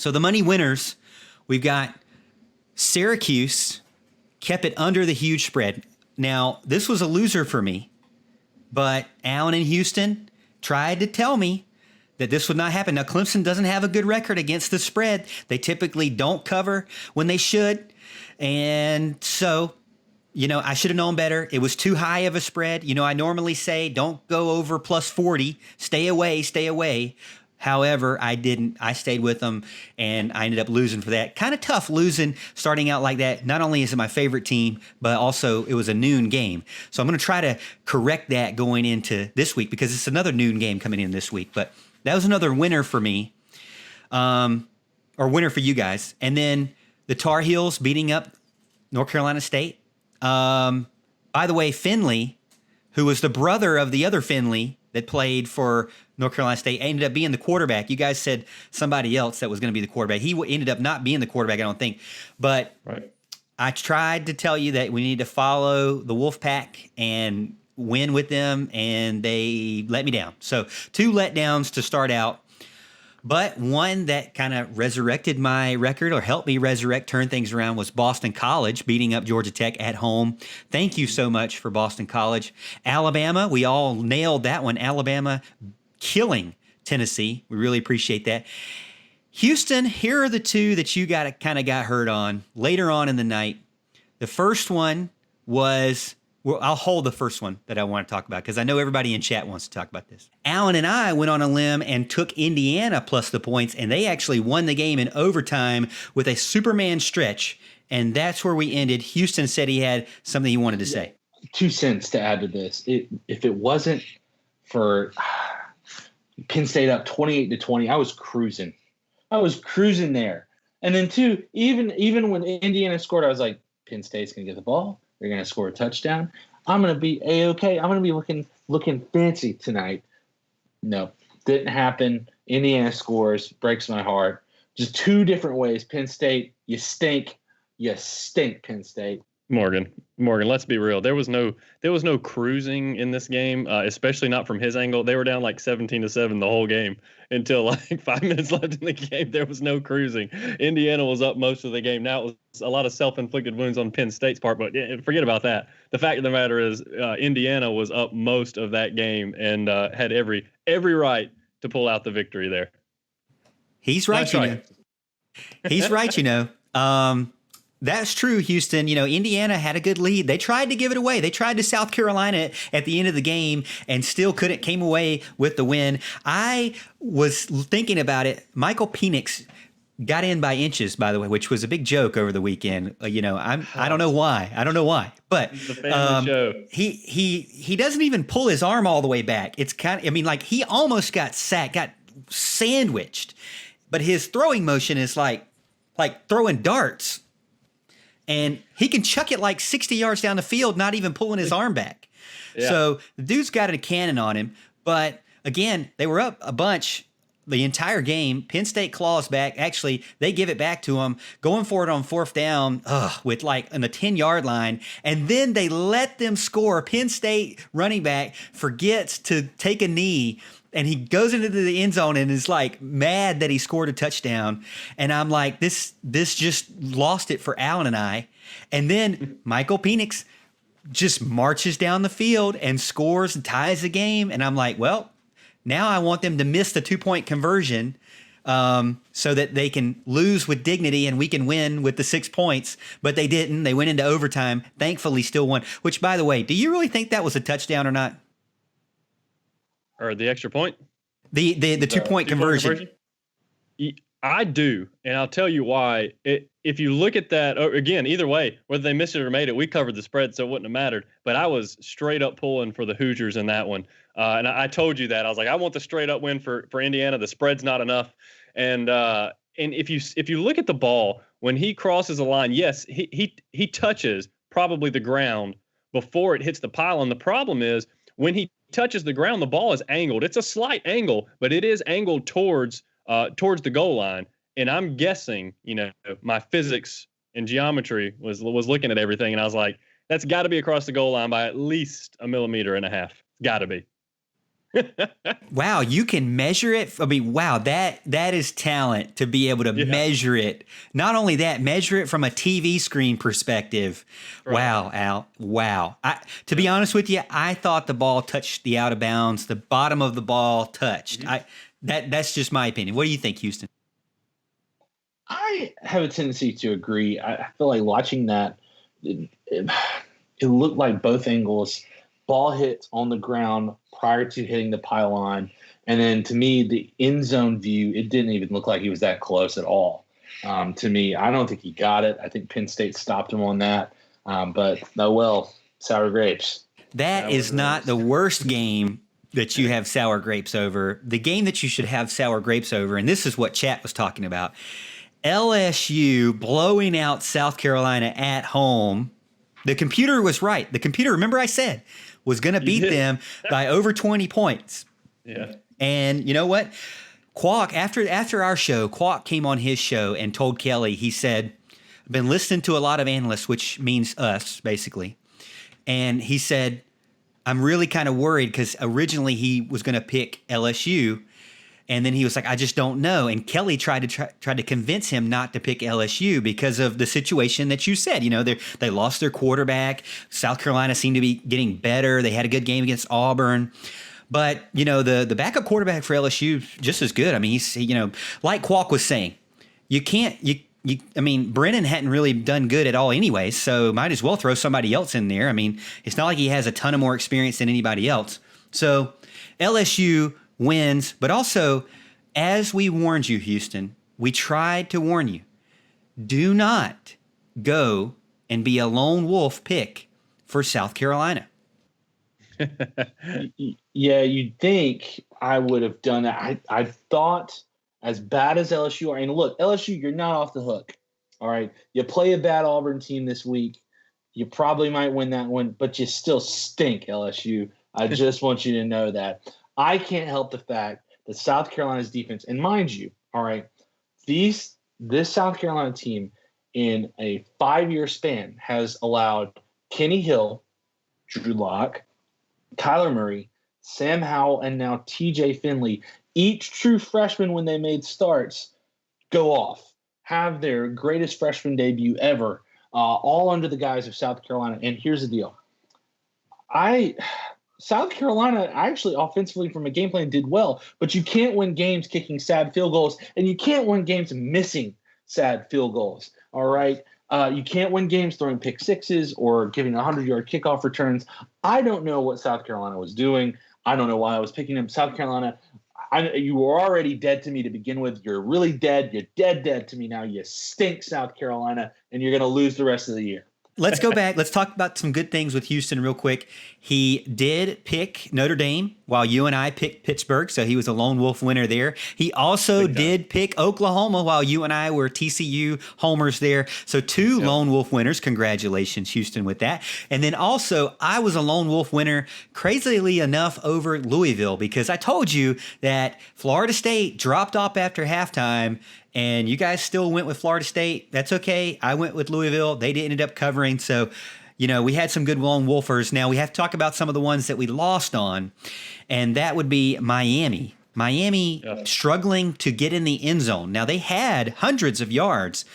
So the money winners, we've got Syracuse kept it under the huge spread. Now, this was a loser for me, but Allen and Houston tried to tell me that this would not happen. Now, Clemson doesn't have a good record against the spread. They typically don't cover when they should. And so, I should have known better. It was too high of a spread. I normally say don't go over plus 40. Stay away. However, I didn't. I stayed with them, and I ended up losing for that. Kind of tough losing, starting out like that. Not only is it my favorite team, but also it was a noon game. So I'm going to try to correct that going into this week because it's another noon game coming in this week. But that was another winner for me, or winner for you guys. And then the Tar Heels beating up North Carolina State. By the way, Finley, who was the brother of the other Finley that played for North Carolina State, ended up being the quarterback. You guys said somebody else that was going to be the quarterback. He ended up not being the quarterback, I don't think. But right. I tried to tell you that we need to follow the Wolfpack and win with them, and they let me down. So 2 letdowns to start out. But one that kind of resurrected my record or helped me turn things around was Boston College beating up Georgia Tech at home. Thank you so much for Boston College. Alabama, we all nailed that one. Alabama killing Tennessee. We really appreciate that. Houston, here are the 2 that you got hurt on later on in the night. The first one was... Well, I'll hold the first one that I want to talk about because I know everybody in chat wants to talk about this. Alan and I went on a limb and took Indiana plus the points, and they actually won the game in overtime with a Superman stretch, and that's where we ended. Houston said he had something he wanted to say. 2 cents to add to this. If it wasn't for Penn State up 28-20, I was cruising. there. And then 2, even when Indiana scored, I was like, Penn State's going to get the ball. They're going to score a touchdown. I'm going to be A-okay. I'm going to be looking fancy tonight. No, didn't happen. Indiana scores, breaks my heart. Just 2 different ways. Penn State, you stink. You stink, Penn State. Morgan, let's be real. There was no cruising in this game, especially not from his angle. They were down like 17-7 the whole game until like 5 minutes left in the game. There was no cruising. Indiana was up most of the game. Now it was a lot of self-inflicted wounds on Penn State's part, but forget about that. The fact of the matter is, Indiana was up most of that game and had every right to pull out the victory there. He's right, He's right, That's true, Houston. Indiana had a good lead. They tried to give it away. They tried to South Carolina at the end of the game and still came away with the win. I was thinking about it. Michael Penix got in by inches, by the way, which was a big joke over the weekend. I don't know why. But the family show. He doesn't even pull his arm all the way back. It's like he almost got sacked, got sandwiched. But his throwing motion is like throwing darts. And he can chuck it like 60 yards down the field, not even pulling his arm back. Yeah. So the dude's got a cannon on him. But again, they were up a bunch the entire game. Penn State claws back. Actually, they give it back to him, going for it on 4th down with on the 10-yard line. And then they let them score. Penn State running back forgets to take a knee. And he goes into the end zone and is like mad that he scored a touchdown. And I'm like, this just lost it for Allen and I. And then Michael Penix just marches down the field and scores and ties the game. And I'm like, well, now I want them to miss the 2-point conversion so that they can lose with dignity and we can win with the 6 points. But they didn't. They went into overtime. Thankfully, still won. Which, by the way, do you really think that was a touchdown or not? Or the extra point? The 2-point conversion. I do, and I'll tell you why. If you look at that, again, either way, whether they missed it or made it, we covered the spread, so it wouldn't have mattered. But I was straight up pulling for the Hoosiers in that one. And I told you that. I was like, I want the straight up win for Indiana. The spread's not enough. And if you look at the ball, when he crosses the line, yes, he touches probably the ground before it hits the pylon. The problem is when he touches the ground, the ball is angled. It's a slight angle, but it is angled towards the goal line. And I'm guessing, my physics and geometry was looking at everything, and I was like, that's got to be across the goal line by at least 1.5 millimeters. Got to be. Wow, you can measure it. I mean, wow, that is talent to be able to measure it. Not only that, measure it from a TV screen perspective. Right. Wow, Al. Wow. To be honest with you, I thought the ball touched the out of bounds. The bottom of the ball touched. That's just my opinion. What do you think, Houston? I have a tendency to agree. I feel like watching that, it looked like both angles. Ball hit on the ground prior to hitting the pylon. And then to me, the end zone view, it didn't even look like he was that close at all. To me, I don't think he got it. I think Penn State stopped him on that. But oh well, sour grapes. That is not the worst game that you have sour grapes over. The game that you should have sour grapes over, and this is what chat was talking about, LSU blowing out South Carolina at home. The computer was right. The computer, remember I said, was going to beat them by over 20 points. Yeah. And you know what? Quack, after our show, Quack came on his show and told Kelly, he said, I've been listening to a lot of analysts, which means us, basically. And he said, I'm really kind of worried because originally he was going to pick LSU. And then he was like, I just don't know. And Kelly tried to convince him not to pick LSU because of the situation that you said. You know, they lost their quarterback. South Carolina seemed to be getting better. They had a good game against Auburn. But, you know, the backup quarterback for LSU is just as good. I mean, he's, you know, like Qualk was saying, I mean, Brennan hadn't really done good at all anyway, so might as well throw somebody else in there. I mean, it's not like he has a ton of more experience than anybody else. So LSU wins, but also, as we warned you, Houston, we tried to warn you, do not go and be a lone wolf pick for South Carolina. Yeah, you'd think I would have done that. I thought, as bad as LSU are, and look, LSU, you're not off the hook. All right. You play a bad Auburn team this week. You probably might win that one, but you still stink, LSU. I just want you to know that. I can't help the fact that South Carolina's defense, and mind you, all right, this South Carolina team in a 5-year span has allowed Kenny Hill, Drew Lock, Kyler Murray, Sam Howell, and now TJ Finley, each true freshman when they made starts, go off, have their greatest freshman debut ever, all under the guise of South Carolina. And here's the deal. South Carolina actually offensively from a game plan did well, but you can't win games kicking sad field goals, and you can't win games missing sad field goals, all right? You can't win games throwing pick sixes or giving 100-yard kickoff returns. I don't know what South Carolina was doing. I don't know why I was picking them. South Carolina, you were already dead to me to begin with. You're really dead. You're dead to me now. You stink, South Carolina, and you're going to lose the rest of the year. Let's go back. Let's talk about some good things with Houston real quick. He did pick Notre Dame while you and I picked Pittsburgh, so he was a lone wolf winner there. He also did pick Oklahoma while you and I were TCU homers there. So two lone wolf winners. Congratulations, Houston, with that. And then also, I was a lone wolf winner, crazily enough, over Louisville because I told you that Florida State dropped off after halftime. And you guys still went with Florida State. That's okay. I went with Louisville. They ended up covering. So, you know, we had some good lone wolfers. Now we have to talk about some of the ones that we lost on, and that would be Miami. Miami struggling to get in the end zone. Now they had hundreds of yards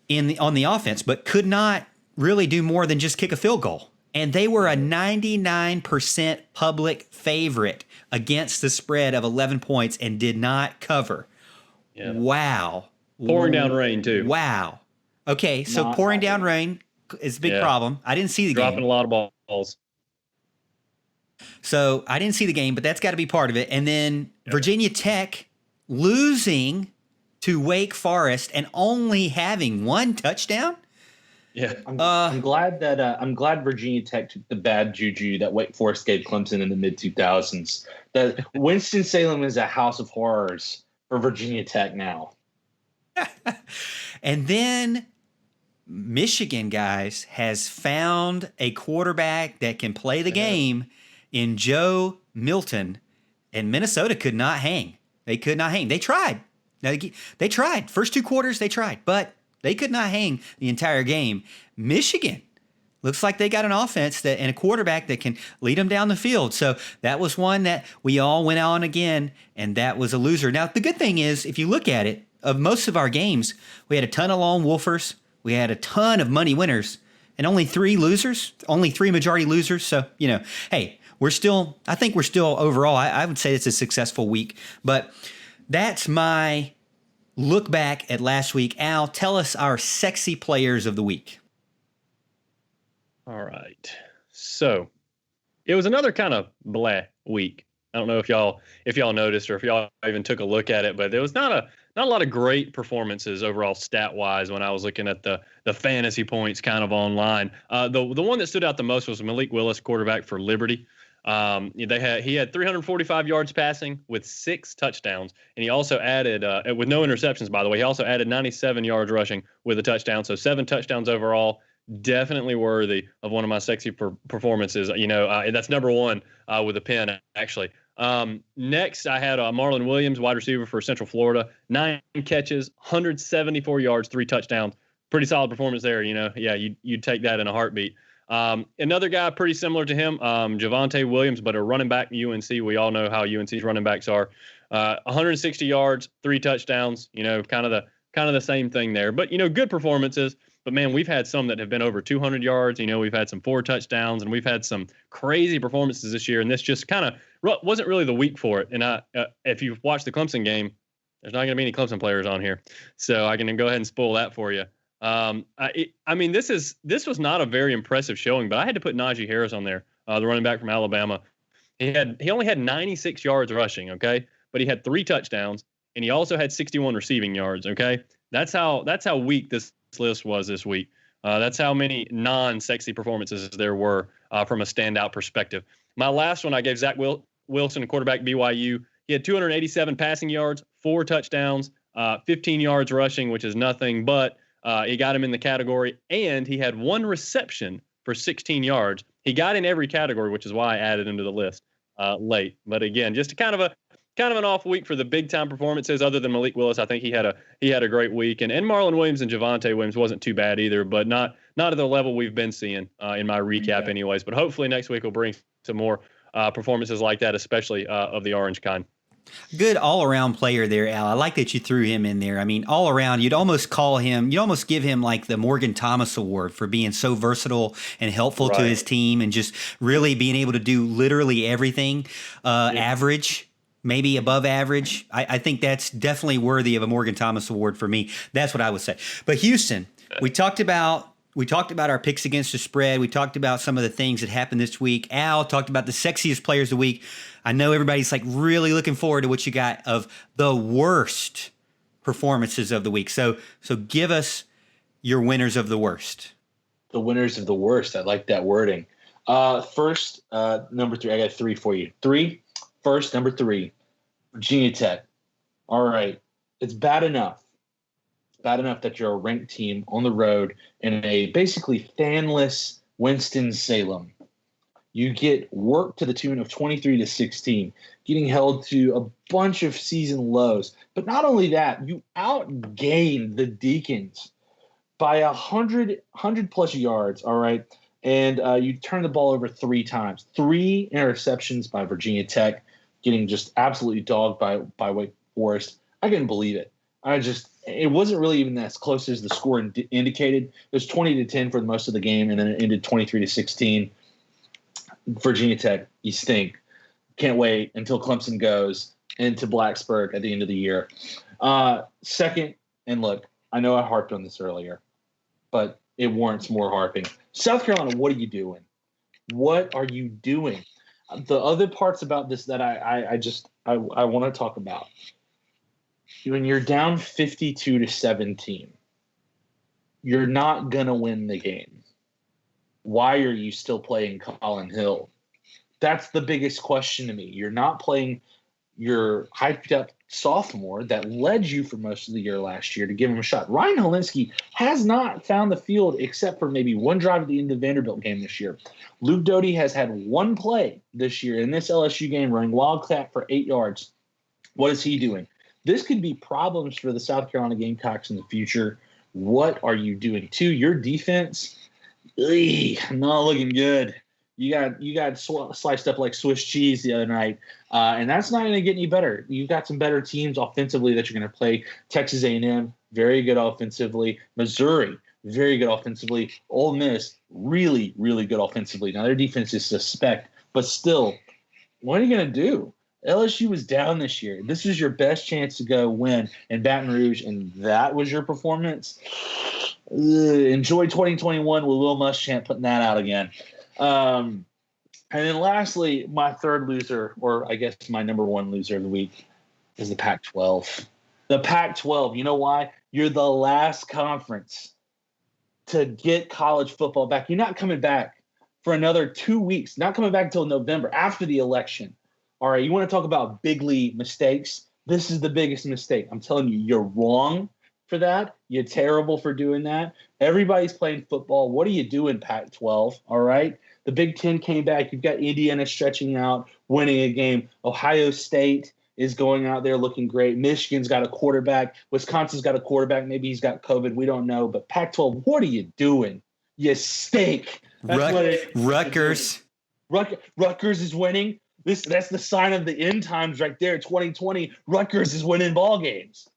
on the offense, but could not really do more than just kick a field goal. And they were a 99% public favorite against the spread of 11 points and did not cover. Yeah. Wow. Pouring down rain, too. Wow. Okay, so pouring down rain is a big problem. I didn't see the game. Dropping a lot of balls. So I didn't see the game, but that's got to be part of it. And then Virginia Tech losing to Wake Forest and only having one touchdown? Yeah. I'm glad Virginia Tech took the bad juju that Wake Forest gave Clemson in the mid-2000s. That Winston-Salem is a house of horrors for Virginia Tech now. And then Michigan, guys, has found a quarterback that can play the game in Joe Milton, and Minnesota could not hang. They could not hang. They tried. They tried. First two quarters, they tried, but they could not hang the entire game. Michigan looks like they got an offense that and a quarterback that can lead them down the field. So that was one that we all went on again, and that was a loser. Now, the good thing is, if you look at it, of most of our games, we had a ton of lone wolfers, we had a ton of money winners, and only 3 losers, only 3 majority losers. So, hey, I think we're still overall, I would say it's a successful week. But that's my look back at last week. Al, tell us our sexy players of the week. All right. So it was another kind of blah week. I don't know if y'all noticed or if y'all even took a look at it, but there was not a lot of great performances overall stat wise when I was looking at the fantasy points kind of online. The one that stood out the most was Malik Willis, quarterback for Liberty. He had 345 yards passing with 6 touchdowns, and he also added with no interceptions, by the way. He also added 97 yards rushing with a touchdown, so 7 touchdowns overall. Definitely worthy of one of my sexy performances. That's number 1 with a pen, actually. Next, I had Marlin Williams, wide receiver for Central Florida, 9 catches, 174 yards, 3 touchdowns. Pretty solid performance there. You'd take that in a heartbeat. Another guy pretty similar to him, Javonte Williams, but a running back in UNC. We all know how UNC's running backs are. 160 yards, 3 touchdowns. Kind of the same thing there. But good performances. But man, we've had some that have been over 200 yards. We've had some 4 touchdowns, and we've had some crazy performances this year. And this just kind of wasn't really the week for it. And if you've watched the Clemson game, there's not going to be any Clemson players on here, so I can go ahead and spoil that for you. This was not a very impressive showing, but I had to put Najee Harris on there, the running back from Alabama. He only had 96 yards rushing, okay, but he had 3 touchdowns, and he also had 61 receiving yards, okay. That's how weak this list was this week. That's how many non-sexy performances there were from a standout perspective. My last one, I gave Zach Wilson, quarterback BYU. He had 287 passing yards, 4 touchdowns, 15 yards rushing, which is nothing, but he got him in the category, and he had 1 reception for 16 yards. He got in every category, which is why I added him to the list late. But again, just kind of an off week for the big time performances. Other than Malik Willis, I think he had a great week, and Marlon Williams and Javonte Williams wasn't too bad either, but not at the level we've been seeing in my recap, anyways. But hopefully next week we'll bring some more performances like that, especially of the orange kind. Good all-around player there, Al. I like that you threw him in there. I mean, all around, you'd almost give him like the Morgan Thomas Award for being so versatile and helpful to his team and just really being able to do literally everything. Average, maybe above average. I think that's definitely worthy of a Morgan Thomas Award for me. That's what I would say. But Houston, we talked about our picks against the spread. We talked about some of the things that happened this week. Al talked about the sexiest players of the week. I know everybody's like really looking forward to what you got of the worst performances of the week. So give us your winners of the worst. The winners of the worst. I like that wording. First, number 3. I got 3 for you. First, number 3, Virginia Tech. All right. It's bad enough. Bad enough that you're a ranked team on the road in a basically fanless Winston-Salem. You get worked to the tune of 23-16, getting held to a bunch of season lows. But not only that, you outgained the Deacons by 100 plus yards, all right? And you turned the ball over 3 times. 3 interceptions by Virginia Tech, getting just absolutely dogged by Wake Forest. I couldn't believe it. It wasn't really even as close as the score indicated. It was 20-10 for most of the game, and then it ended 23-16. Virginia Tech, you stink. Can't wait until Clemson goes into Blacksburg at the end of the year. Second, and look, I know I harped on this earlier, but it warrants more harping. South Carolina, what are you doing? What are you doing? The other parts about this that I want to talk about. When you're down 52-17, you're not going to win the game. Why are you still playing Colin Hill? That's the biggest question to me. You're not playing your hyped-up sophomore that led you for most of the year last year to give him a shot. Ryan Helinski has not found the field except for maybe one drive at the end of the Vanderbilt game this year. Luke Doty has had 1 play this year in this LSU game running Wildcat for 8 yards. What is he doing? This could be problems for the South Carolina Gamecocks in the future. What are you doing? 2, your defense Not looking good. You got sliced up like Swiss cheese the other night, and that's not going to get any better. You've got some better teams offensively that you're going to play. Texas A&M, very good offensively. Missouri, very good offensively. Ole Miss, really, really good offensively. Now their defense is suspect, but still, what are you going to do? LSU was down this year. This is your best chance to go win in Baton Rouge, and that was your performance. Enjoy 2021 with Will Muschamp putting that out again. And then lastly, my third loser, or I guess my number one loser of the week, is the Pac-12. The Pac-12, you know why? You're the last conference to get college football back. You're not coming back for another 2 weeks, not coming back until November after the election. All right, you want to talk about big league mistakes? This is the biggest mistake. I'm telling you, you're wrong for that. You're terrible for doing that. Everybody's playing football. What are you doing, Pac-12? All right? The Big Ten came back. You've got Indiana stretching out, winning a game. Ohio State is going out there looking great. Michigan's got a quarterback. Wisconsin's got a quarterback. Maybe he's got COVID. We don't know. But Pac-12, what are you doing? You stink. Rutgers. Rutgers is winning. That's the sign of the end times right there. 2020, Rutgers is winning ball games.